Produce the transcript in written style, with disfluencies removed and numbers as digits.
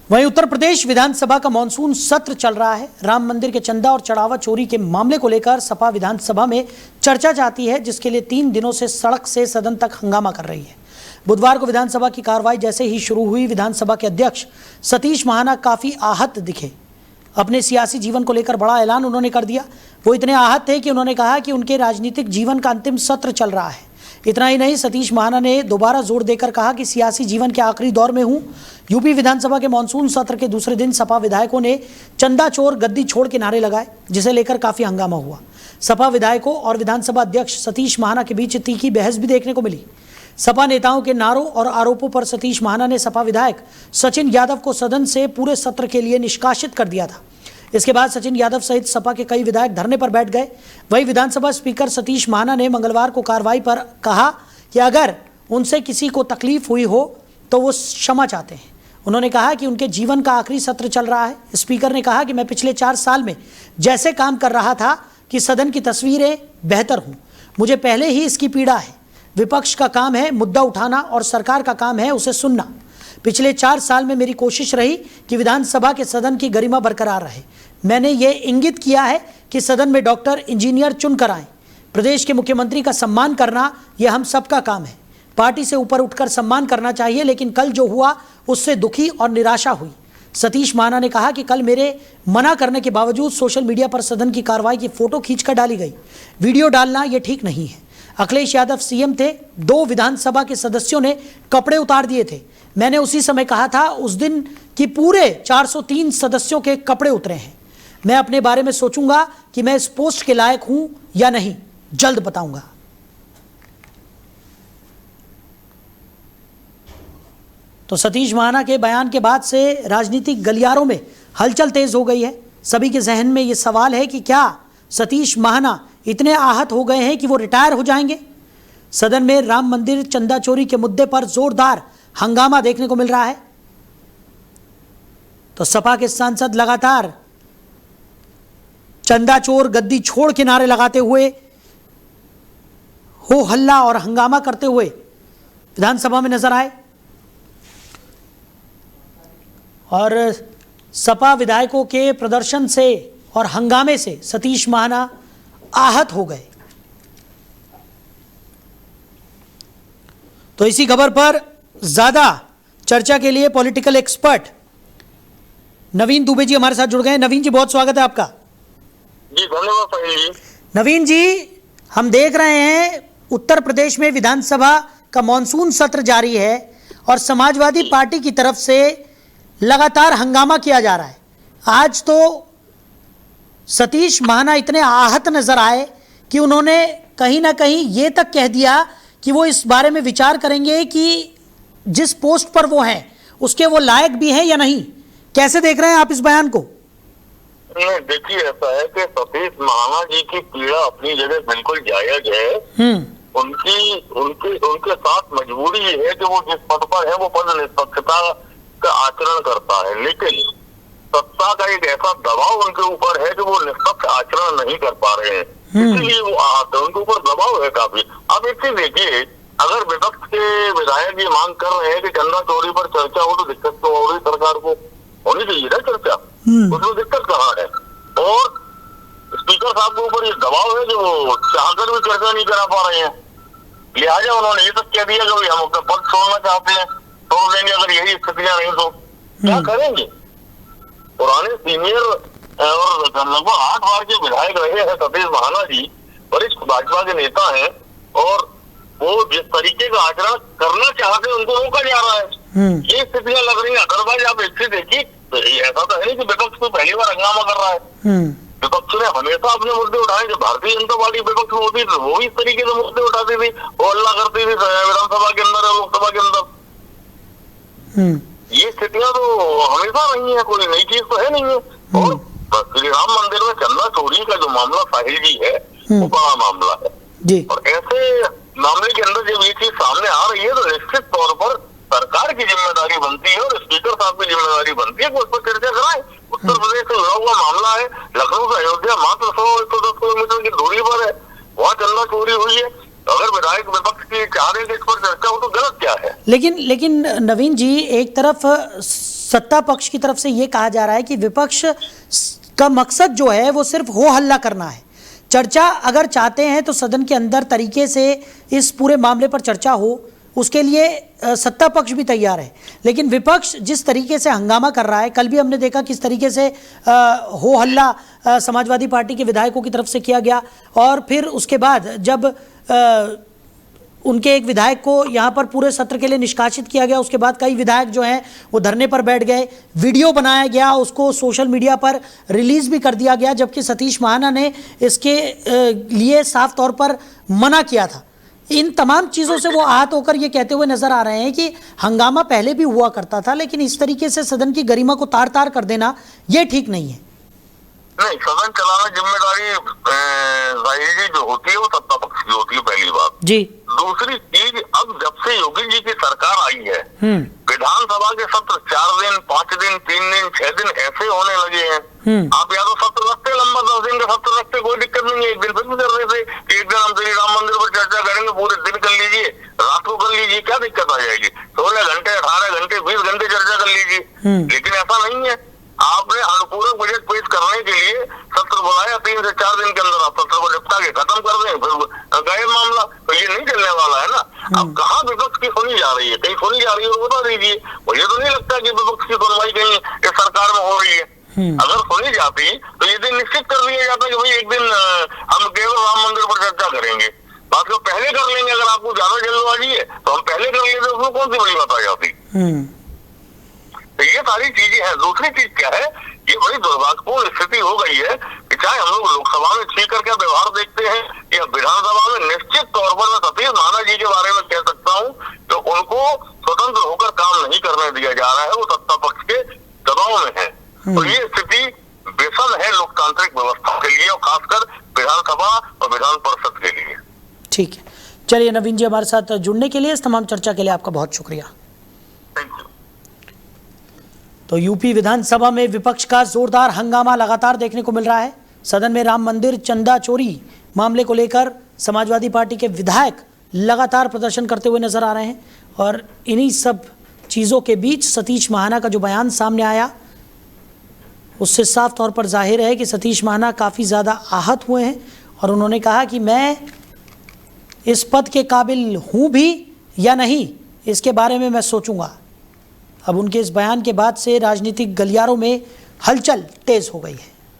वहीं उत्तर प्रदेश विधानसभा का मॉनसून सत्र चल रहा है। राम मंदिर के चंदा और चढ़ावा चोरी के मामले को लेकर सपा विधानसभा में चर्चा चाहती है, जिसके लिए 3 दिनों से सड़क से सदन तक हंगामा कर रही है। बुधवार को विधानसभा की कार्रवाई जैसे ही शुरू हुई, विधानसभा के अध्यक्ष सतीश महाना काफी आहत दिखे। अपने सियासी जीवन को लेकर बड़ा ऐलान उन्होंने कर दिया। वो इतने आहत थे कि उन्होंने कहा कि उनके राजनीतिक जीवन का अंतिम सत्र चल रहा है। इतना ही नहीं, सतीश महाना ने दोबारा जोर देकर कहा कि सियासी जीवन के आखिरी दौर में हूं। यूपी विधानसभा के मानसून सत्र के दूसरे दिन सपा विधायकों ने चंदा चोर गद्दी छोड़ के नारे लगाए, जिसे लेकर काफी हंगामा हुआ। सपा विधायकों और विधानसभा अध्यक्ष सतीश महाना के बीच तीखी बहस भी देखने को मिली। सपा नेताओं के नारों और आरोपों पर सतीश महाना ने सपा विधायक सचिन यादव को सदन से पूरे सत्र के लिए निष्कासित कर दिया था। इसके बाद सचिन यादव सहित सपा के कई विधायक धरने पर बैठ गए। वहीं विधानसभा स्पीकर सतीश महाना ने मंगलवार को कार्रवाई पर कहा कि अगर उनसे किसी को तकलीफ हुई हो तो वो क्षमा चाहते हैं। उन्होंने कहा कि उनके जीवन का आखिरी सत्र चल रहा है। स्पीकर ने कहा कि मैं पिछले 4 साल में जैसे काम कर रहा था कि सदन की तस्वीरें बेहतर हूं, मुझे पहले ही इसकी पीड़ा है। विपक्ष का काम है मुद्दा उठाना और सरकार का काम है उसे सुनना। पिछले 4 साल में मेरी कोशिश रही कि विधानसभा के सदन की गरिमा बरकरार रहे। मैंने ये इंगित किया है कि सदन में डॉक्टर, इंजीनियर चुनकर आए। प्रदेश के मुख्यमंत्री का सम्मान करना यह हम सबका काम है। पार्टी से ऊपर उठकर सम्मान करना चाहिए, लेकिन कल जो हुआ उससे दुखी और निराशा हुई। सतीश महाना ने कहा कि कल मेरे मना करने के बावजूद सोशल मीडिया पर सदन की कार्रवाई की फोटो खींचकर डाली गई। वीडियो डालना यह ठीक नहीं है। अखिलेश यादव सीएम थे, 2 विधानसभा के सदस्यों ने कपड़े उतार दिए थे। मैंने उसी समय कहा था उस दिन कि पूरे 403 सदस्यों के कपड़े उतरे हैं। मैं अपने बारे में सोचूंगा कि मैं इस पोस्ट के लायक हूं या नहीं, जल्द बताऊंगा। तो सतीश महाना के बयान के बाद से राजनीतिक गलियारों में हलचल तेज हो गई है। सभी के जहन में यह सवाल है कि क्या सतीश महाना इतने आहत हो गए हैं कि वो रिटायर हो जाएंगे। सदन में राम मंदिर चंदा चोरी के मुद्दे पर जोरदार हंगामा देखने को मिल रहा है। तो सपा के सांसद लगातार चंदा चोर गद्दी छोड़ के नारे लगाते हुए, हो हल्ला और हंगामा करते हुए विधानसभा में नजर आए और सपा विधायकों के प्रदर्शन से और हंगामे से सतीश महाना आहत हो गए। तो इसी खबर पर ज्यादा चर्चा के लिए पॉलिटिकल एक्सपर्ट नवीन दुबे जी हमारे साथ जुड़ गए। नवीन जी, बहुत स्वागत है आपका। जी धन्यवाद साहिल जी। नवीन जी, हम देख रहे हैं उत्तर प्रदेश में विधानसभा का मॉनसून सत्र जारी है और समाजवादी पार्टी की तरफ से लगातार हंगामा किया जा रहा है। आज तो सतीश महाना इतने आहत नजर आए कि उन्होंने कहीं ना कहीं ये तक कह दिया कि वो इस बारे में विचार करेंगे कि जिस पोस्ट पर वो हैं उसके वो लायक भी हैं या नहीं। कैसे देख रहे हैं आप इस बयान को? देखिए, ऐसा है कि सतीश महाना जी की पीड़ा अपनी जगह बिल्कुल जायज है। उनके साथ मजबूरी ये है कि वो जिस पद पर है वो पद निष्पक्षता का आचरण करता है, लेकिन सत्ता का एक ऐसा दबाव उनके ऊपर है कि वो निष्पक्ष आचरण नहीं कर पा रहे हैं, इसलिए वो उनके ऊपर दबाव है काफी। अब एक चीज देखिए, अगर विपक्ष के विधायक ये मांग कर रहे हैं कि चंदा चोरी पर चर्चा हो तो दिक्कत तो हो रही, सरकार को होनी चाहिए ना चर्चा, उसमें दिक्कत कहाँ है। और स्पीकर साहब के ऊपर ये दबाव है जो वो चाहकर भी चर्चा नहीं करा पा रहे हैं, लिहाजा उन्होंने ये तक कह दिया कि हम अपना पद छोड़ना चाहते हैं, छोड़ देंगे अगर यही स्थितियां नहीं तो क्या करेंगे। पुराने सीनियर और लगभग 8 बार के विधायक रहे हैं सतीश महाना जी, वरिष्ठ भाजपा के नेता हैं, और वो जिस तरीके का आचरण करना चाहते हैं उनको रोका जा रहा है। ये स्थितियां लग रही है। अदरवाइज आप इससे देखिए, ऐसा तो है नहीं कि विपक्ष को पहली बार हंगामा कर रहा है। विपक्ष ने हमेशा अपने मुद्दे उठाए। जब भारतीय जनता पार्टी विपक्ष में होती थी वो इस तरीके से मुद्दे उठाती थी, वो हल्ला करती थी विधानसभा के अंदर और लोकसभा के अंदर। ये स्थितियां तो हमेशा रही है, कोई नई चीज तो है नहीं है। और श्री राम मंदिर में चंदा चोरी का जो मामला साहिल जी है वो बड़ा मामला है जी। और ऐसे मामले के अंदर जब ये चीज सामने आ रही है तो निश्चित तौर पर सरकार की जिम्मेदारी बनती है और स्पीकर साहब की जिम्मेदारी बनती है कि उस पर चर्चा कराएं। उत्तर प्रदेश से जुड़ा हुआ मामला है, लखनऊ से अयोध्या मात्र 100-110 किलोमीटर की दूरी पर है, वहाँ चंदा चोरी हुई है। अगर विधायक विपक्ष की चाह रहे इस पर चर्चा हो तो गलत क्या है। लेकिन नवीन जी, एक तरफ सत्ता पक्ष की तरफ से ये कहा जा रहा है कि विपक्ष का मकसद जो है वो सिर्फ हो हल्ला करना है। चर्चा अगर चाहते हैं तो सदन के अंदर तरीके से इस पूरे मामले पर चर्चा हो, उसके लिए सत्ता पक्ष भी तैयार है। लेकिन विपक्ष जिस तरीके से हंगामा कर रहा है, कल भी हमने देखा किस तरीके से हो हल्ला समाजवादी पार्टी के विधायकों की तरफ से किया गया, और फिर उसके बाद जब उनके एक विधायक को यहाँ पर पूरे सत्र के लिए निष्कासित किया गया, उसके बाद कई विधायक जो हैं वो धरने पर बैठ गए, वीडियो बनाया गया, उसको सोशल मीडिया पर रिलीज भी कर दिया गया, जबकि सतीश महाना ने इसके लिए साफ तौर पर मना किया था। इन तमाम चीज़ों से वो आहत होकर ये कहते हुए नजर आ रहे हैं कि हंगामा पहले भी हुआ करता था, लेकिन इस तरीके से सदन की गरिमा को तार तार कर देना ये ठीक नहीं है। नहीं, सदन चलाना जिम्मेदारी जाहिर जी जो होती है वो सत्ता पक्ष की होती है, पहली बात जी। दूसरी चीज, अब जब से योगी जी की सरकार आई है, विधानसभा के सत्र 4 दिन, 5 दिन, 3 दिन, 6 दिन ऐसे होने लगे हैं। आप या तो सत्र रखते लंबा, 10 दिन का सत्र रखते, कोई दिक्कत नहीं है। एक दिन फिर भी कर रहे थे, एक दिन हम श्री राम मंदिर पर चर्चा करेंगे, पूरे दिन कर लीजिए, रात को कर लीजिए, क्या दिक्कत आ जाएगी? 16 घंटे, 18 घंटे, 20 घंटे चर्चा कर लीजिए। लेकिन ऐसा नहीं है, आपने अनुपूरक बजट पेश करने के लिए सत्र बुलाया, 3 से 4 दिन के अंदर आप सत्र को निपटा के खत्म कर दें, फिर गए मामला, तो ये नहीं चलने वाला है ना। अब कहाँ विपक्ष की सुनी जा रही है? कहीं सुनी जा रही है तो बता दीजिए। मुझे तो नहीं लगता कि विपक्ष की सुनवाई कहीं इस सरकार में हो रही है। अगर सुनी जाती तो ये दिन निश्चित कर लिया जाता कि भाई एक दिन हम केवल राम मंदिर पर चर्चा करेंगे, बात को पहले कर लेंगे। अगर आपको ज्यादा जल्दबाजी है तो हम पहले कर लेते, उसमें कौन सी बड़ी बात आ जाती? तो ये सारी चीजें हैं। दूसरी चीज क्या है, ये बड़ी दुर्भाग्यपूर्ण स्थिति हो गई है कि चाहे हम लोग लोकसभा में छी करके व्यवहार देखते हैं या विधानसभा में, निश्चित तौर पर मैं सतीश महाना जी के बारे में कह सकता हूँ तो उनको स्वतंत्र होकर काम नहीं करने दिया जा रहा है, वो सत्ता पक्ष के दबाव में है। तो ये स्थिति विषम है लोकतांत्रिक व्यवस्था के लिए, और खासकर विधानसभा और विधान परिषद के लिए। ठीक है, चलिए नवीन जी, हमारे साथ जुड़ने के लिए, इस तमाम चर्चा के लिए आपका बहुत शुक्रिया। Thank you. तो यूपी विधानसभा में विपक्ष का जोरदार हंगामा लगातार देखने को मिल रहा है। सदन में राम मंदिर चंदा चोरी मामले को लेकर समाजवादी पार्टी के विधायक लगातार प्रदर्शन करते हुए नजर आ रहे हैं, और इन्हीं सब चीज़ों के बीच सतीश महाना का जो बयान सामने आया, उससे साफ तौर पर जाहिर है कि सतीश महाना काफ़ी ज़्यादा आहत हुए हैं, और उन्होंने कहा कि मैं इस पद के काबिल हूँ भी या नहीं, इसके बारे में मैं सोचूंगा। अब उनके इस बयान के बाद से राजनीतिक गलियारों में हलचल तेज हो गई है।